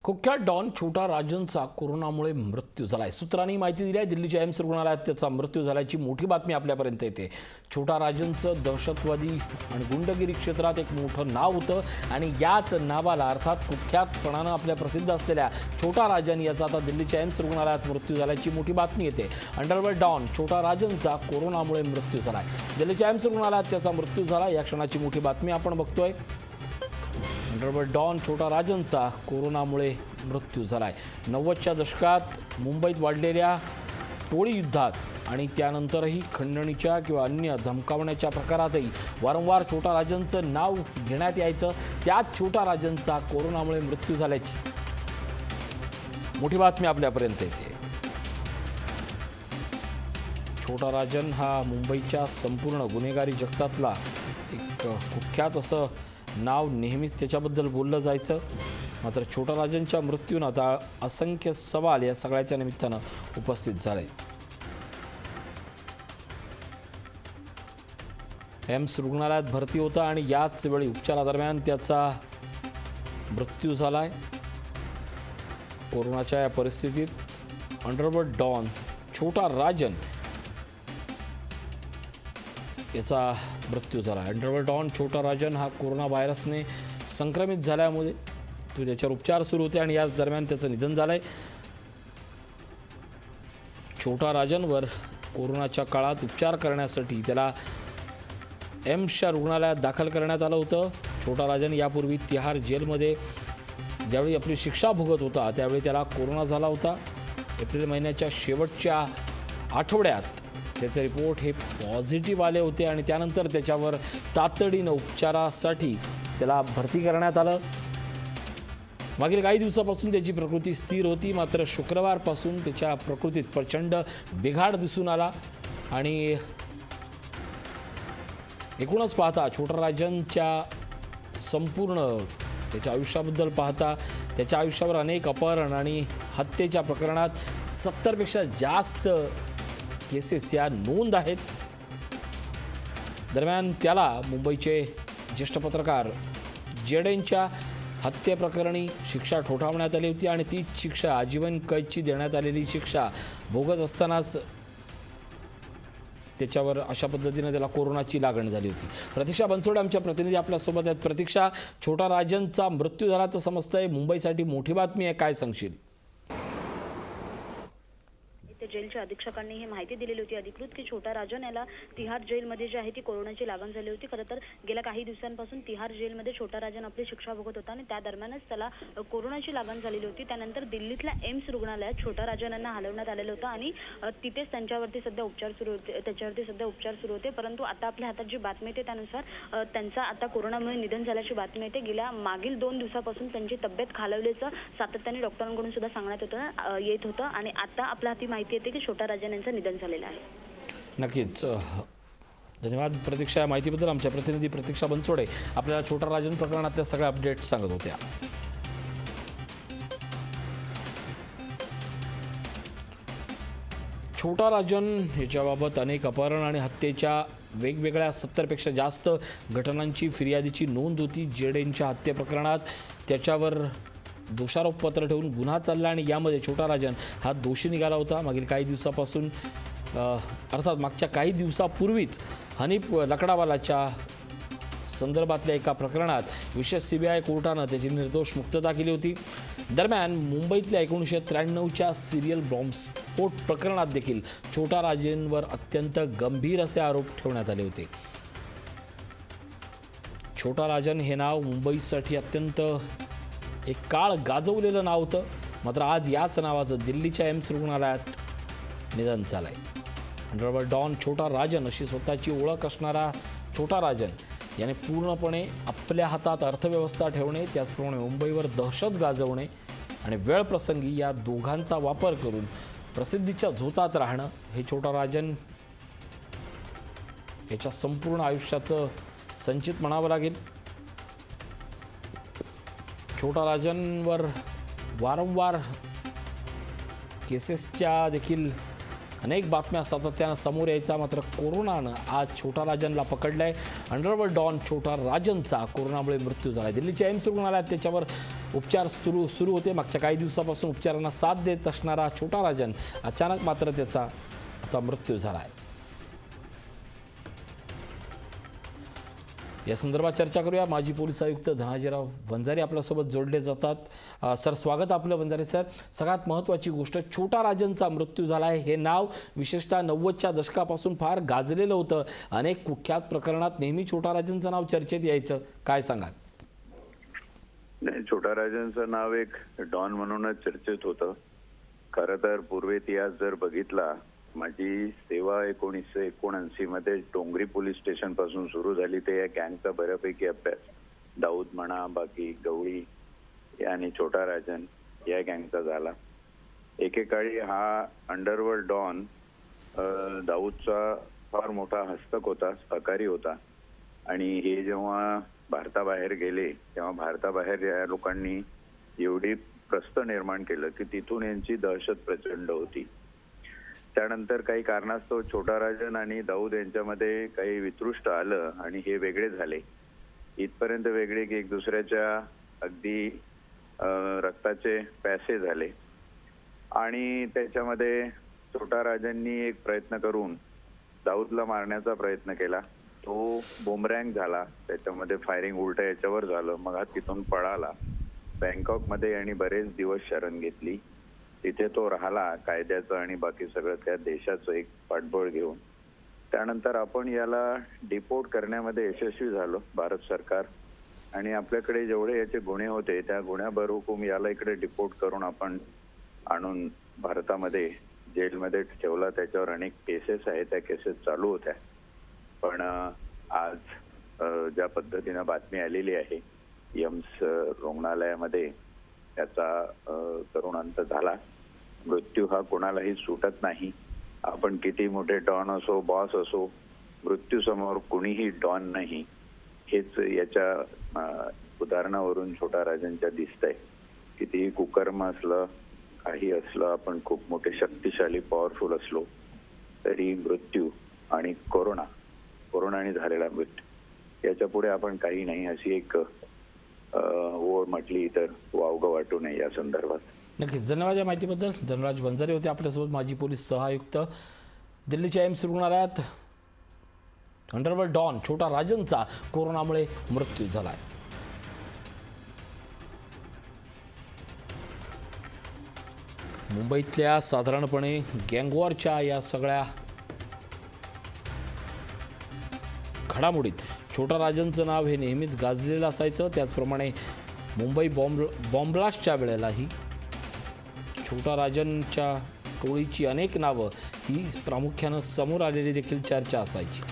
कुख्यात डॉन छोटा राजनचा कोरोनामुळे मृत्यू झालाय। सूत्रांनी माहिती दिली आहे दिल्लीच्या एम्स रुग्णालयात त्याचा मृत्यू झाल्याची मोठी बातमी आपल्यापर्यंत येते। छोटा राजनचं दहशतवादी आणि गुंडगिरी क्षेत्रात एक मोठं नाव होतं आणि याच नावाला अर्थात कुख्यातपणानं आपल्या प्रसिद्ध असलेल्या छोटा राजन याचा आता दिल्लीच्या एम्स रुग्णालयात मृत्यू झाल्याची मोठी बातमी येते। अंडरवर्ल्ड डॉन छोटा राजनचा कोरोनामुळे मृत्यू झालाय। दिल्लीच्या एम्स रुग्णालयात त्याचा मृत्यू झाला या क्षणाची मोठी बातमी आपण बघतोय। अंडरवर्ल्ड डॉन छोटा राजनचा कोरोनामुळे मृत्यू झालाय। 90च्या दशकात मुंबईत वाढलेल्या टोळी युद्धात आणि त्यानंतरही खंडणीच्या किंवा अन्य धमकावण्याच्या प्रकारातही वारंवार छोटा राजनचं नाव घेण्यात यायचं। त्याच छोटा राजनचा कोरोनामुळे मृत्यू झाल्याची मोठी बातमी आपल्यापर्यंत येते। छोटा राजन हा मुंबईच्या संपूर्ण गुन्हेगारी जगतातला एक कुख्यात असं नाव नेहमीच त्याच्याबद्दल बोललं जायचं। मात्र छोटा राजनच्या मृत्यूनं आता असंख्य सवाल या सगळ्याच्या निमित्तानं उपस्थित झाले। एम्स रुग्णालयात भरती होता आणि याच वेळी उपचारादरम्यान त्याचा मृत्यू झालाय। कोरोनाच्या या परिस्थितीत अंडरवर्ल्ड डॉन छोटा राजन याचा मृत्यू झाला। अंडरवर्ल्ड डॉन छोटा राजन हा कोरोना व्हायरसने संक्रमित झाल्यामुळे त्याच्यावर उपचार सुरू होते आणि याच दरम्यान त्याचं निधन झालंय। छोटा राजनवर कोरोनाच्या काळात उपचार करण्यासाठी त्याला एम्सच्या रुग्णालयात दाखल करण्यात आलं होतं। छोटा राजन यापूर्वी तिहार जेलमध्ये ज्यावेळी आपली शिक्षा भोगत होता त्यावेळी त्याला कोरोना झाला होता। एप्रिल महिन्याच्या शेवटच्या आठवड्यात त्याचे रिपोर्ट हे पॉझिटिव्ह आले होते आणि त्यानंतर त्याच्यावर तातडीनं उपचारासाठी त्याला भरती करण्यात आलं। मागील काही दिवसापासून त्याची प्रकृती स्थिर होती, मात्र शुक्रवारपासून त्याच्या प्रकृतीत प्रचंड बिघाड दिसून आला आणि एकूणच पाहता छोटा राजनच्या संपूर्ण त्याच्या आयुष्याबद्दल पाहता त्याच्या आयुष्यावर अनेक अपहरण आणि हत्येच्या प्रकरणात 70 पेक्षा जास्त केसेस या नोंद आहेत। दरम्यान त्याला मुंबईचे ज्येष्ठ पत्रकार जेडेंच्या हत्येप्रकरणी शिक्षा ठोठावण्यात आली होती आणि ती शिक्षा आजीवन कैदची देण्यात आलेली शिक्षा भोगत असतानाच त्याच्यावर अशा पद्धतीने त्याला कोरोनाची लागण झाली होती। प्रतीक्षा बनसोडे आमच्या प्रतिनिधी आपल्यासोबत आहेत। प्रतीक्षा, छोटा राजनचा मृत्यू झाल्याचं समजतंय, मुंबईसाठी मोठी बातमी आहे, काय सांगशील? जेलच्या अधीक्षकांनी ही माहिती दिलेली होती अधिकृत की छोटा राजन याला तिहार जेलमध्ये जी आहे ती कोरोनाची लागण झाली होती। खरं तर गेल्या काही दिवसांपासून तिहार जेलमध्ये छोटा राजन आपली शिक्षा भोगत होता आणि त्या दरम्यानच त्याला कोरोनाची लागण झालेली होती। त्यानंतर दिल्लीतल्या एम्स रुग्णालयात छोटा राजन यांना हलवण्यात आलेलं होतं आणि तिथेच त्याच्यावरती सध्या उपचार सुरू होते। परंतु आता आपल्या हातात जी बातमी येते त्यानुसार त्यांचा आता कोरोनामुळे निधन झाल्याची बातमी येते। गेल्या मागील 2 दिवसापासून त्यांची तब्येत खालावल्याचं सातत्याने डॉक्टरांकडून सुद्धा सांगण्यात येत होतं आणि आता आपल्या हाती माहिती येते की छोटा राजन यांचं निधन झालेलं आहे। नक्कीच धन्यवाद प्रतीक्षा, या माहितीबद्दल। आमच्या प्रतिनिधी प्रतीक्षा बनसोडे आपल्याला छोटा राजन प्रकरणातल्या सगळ्या अपडेट सांगत होत्या। छोटा राजन याच्याबाबत अनेक अपहरण आणि हत्येच्या वेगवेगळ्या 70 पेक्षा जास्त घटनांची फिर्यादीची नोंद होती। जेडेंच्या हत्ये प्रकरणात त्याच्यावर दोषारोपपत्र ठेवून गुन्हा चालला आणि यामध्ये छोटा राजन हा दोषी निघाला होता। मागील काही दिवसापासून अर्थात मागच्या काही दिवसापूर्वीच हनीफ लकडावालाच्या संदर्भातल्या एका प्रकरणात विशेष CBI कोर्टानं त्याची निर्दोष मुक्तता केली होती। दरम्यान मुंबईतल्या 1993च्या सिरियल बॉम्बस्फोट प्रकरणात देखील छोटा राजनवर अत्यंत गंभीर असे आरोप ठेवण्यात आले होते। छोटा राजन हे नाव मुंबईसाठी अत्यंत एक काळ गाजवलेलं नाव होतं, मात्र आज याच नावाचं दिल्लीच्या एम्स रुग्णालयात निधन झालंय। अंडरवर्ल्ड डॉन छोटा राजन अशी स्वतःची ओळख असणारा छोटा राजन याने पूर्णपणे आपल्या हातात अर्थव्यवस्था ठेवणे, त्याचप्रमाणे मुंबईवर दहशत गाजवणे आणि वेळप्रसंगी या दोघांचा वापर करून प्रसिद्धीच्या झोतात राहणं हे छोटा राजन याच्या संपूर्ण आयुष्याचं संचित म्हणावं लागेल। छोटा राजनवर वारंवार केसेसच्या देखील अनेक बातम्या सातत्यानं समोर यायचा, मात्र कोरोनानं आज छोटा राजनला पकडलंय। अंडरवर्ल्ड डॉन छोटा राजनचा कोरोनामुळे मृत्यू झाला। दिल्लीच्या एम्स रुग्णालयात त्याच्यावर उपचार सुरू होते. मागच्या काही दिवसापासून उपचारांना साथ देत असणारा छोटा राजन अचानक मात्र त्याचा आता मृत्यू झाला आहे. या संदर्भात चर्चा करूया. माजी पोलीस आयुक्त धनाजीराव वंजारी आपल्यासोबत जोडले जातात. सर, स्वागत आपलं वंजारी सर. सगळ्यात महत्त्वाची गोष्ट, छोटा राजनचा मृत्यू झाला आहे. हे नाव विशेषतः 90च्या दशकापासून फार गाजलेलं होतं. अनेक कुख्यात प्रकरणात नेहमी छोटा राजनचं नाव चर्चेत यायचं. काय सांगाल? नाही, छोटा राजनचं नाव एक डॉन म्हणूनच चर्चेत होतं. खरं तर पूर्व इतिहास जर बघितला, माझी सेवा 1979 मध्ये डोंगरी पोलीस स्टेशन पासून सुरू झाली. ते या गँगचा बऱ्यापैकी अभ्यास, दाऊद म्हणा, बाकी गवळी आणि छोटा राजन या गँगचा झाला. एकेकाळी हा अंडरवर्ल्ड डॉन दाऊदचा फार मोठा हस्तक होता, सहकारी होता. आणि हे जेव्हा भारताबाहेर गेले तेव्हा भारताबाहेर या लोकांनी एवढी प्रस्थ निर्माण केलं की तिथून यांची दहशत प्रचंड होती. त्यानंतर काही कारणास्तव छोटा राजन आणि दाऊद यांच्यामध्ये काही वितृष्ट आलं आणि हे वेगळे झाले. इथपर्यंत वेगळे की एक दुसऱ्याच्या अगदी रक्ताचे प्यासे झाले. आणि त्याच्यामध्ये छोटा राजननी एक प्रयत्न करून दाऊदला मारण्याचा प्रयत्न केला. तो बुमरँग झाला, त्याच्यामध्ये फायरिंग उलट याच्यावर झालं. मग हा तिथून पळाला बँकॉकमध्ये आणि बरेच दिवस शरण घेतली. तिथे तो राहिला कायद्याचं आणि बाकी सगळं त्या देशाचं एक पाठबळ घेऊन. त्यानंतर आपण याला डिपोर्ट करण्यामध्ये यशस्वी झालो, भारत सरकार. आणि आपल्याकडे जेवढे याचे गुन्हे होते त्या गुन्ह्याभर हुकूम याला इकडे डिपोर्ट करून आपण आणून भारतामध्ये जेलमध्ये ठेवला. त्याच्यावर अनेक केसेस आहेत, त्या केसेस चालू होत्या. पण आज ज्या पद्धतीनं बातमी आलेली आहे, यम्स रुग्णालयामध्ये त्याचा करुण अंत झाला. मृत्यू हा कोणालाही सुटत नाही. आपण किती मोठे डॉन असो, बॉस असो, मृत्यू समोर कुणीही डॉन नाही. हेच याच्या उदाहरणावरून छोटा राजनच्या दिसतंय. कितीही कुकर्म असलं, काही असलं, आपण खूप मोठे शक्तिशाली पॉवरफुल असलो तरी मृत्यू आणि कोरोनाने झालेला मृत्यू याच्या पुढे आपण काही नाही, अशी एक ओळ म्हटली तर वावगं वाटू नये या संदर्भात. नक्कीच, धन्यवाद या माहितीबद्दल. धनराज वंजारी होते आपल्यासोबत, माजी पोलीस सहआयुक्त. दिल्लीच्या एम्स रुग्णालयात अंडरवर्ल्ड डॉन छोटा राजनचा कोरोनामुळे मृत्यू झाला आहे. मुंबईतल्या साधारणपणे गँगवॉरच्या या सगळ्या घडामोडीत छोटा राजनचं नाव हे नेहमीच गाजलेलं असायचं. त्याचप्रमाणे मुंबई बॉम्बब्लास्टच्या वेळेलाही छोटा राजनच्या टोळीची अनेक नावं ही प्रामुख्यानं समोर आलेली देखील चर्चा असायची.